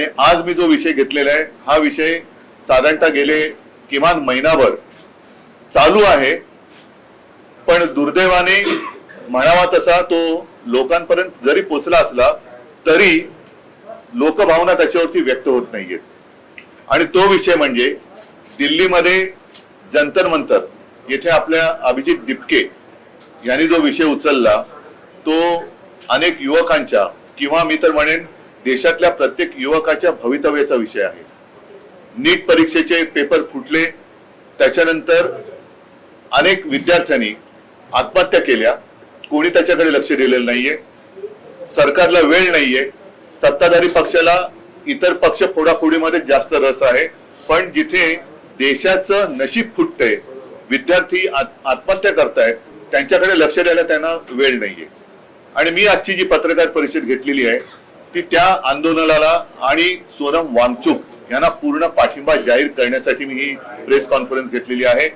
आणि आज मी जो विषय घेतलेला आहे हा विषय साधारणतः गेले किमान महिनाभर चालू आहे, पण दुर्दैवाने म्हणावा तसा तो लोकांपर्यंत जरी पोचला असला तरी लोकभावना त्याच्यावरती व्यक्त होत नाहीयेत. आणि तो विषय म्हणजे दिल्लीमध्ये जंतर मंतर येथे आपल्या अभिजित दिपके यांनी जो विषय उचलला तो अनेक युवकांच्या किंवा मी तर म्हणेन देशातल्या प्रत्येक युवकाच्या भवितव्याचा विषय आहे. नीट परीक्षेचे पेपर फुटले, त्याच्यानंतर अनेक विद्यार्थ्यांनी आत्महत्या केल्या, कोणी त्याच्याकडे लक्ष दिलेलं नाहीये, सरकारला वेळ नाहीये, सत्ताधारी पक्षाला इतर पक्ष फोडाफोडीमध्ये जास्त रस आहे, पण जिथे देशाचं नशीब फुटतंय, विद्यार्थी आत्महत्या करतायत, त्यांच्याकडे लक्ष द्यायला त्यांना वेळ नाहीये. आणि मी आजची जी पत्रकार परिषद घेतलेली आहे ती त्या आंदोलनाला आणि सोनम वांगचुक यांना पूर्ण पाठिंबा जाहीर करण्यासाठी मी ही प्रेस कॉन्फरन्स घेतलेली आहे.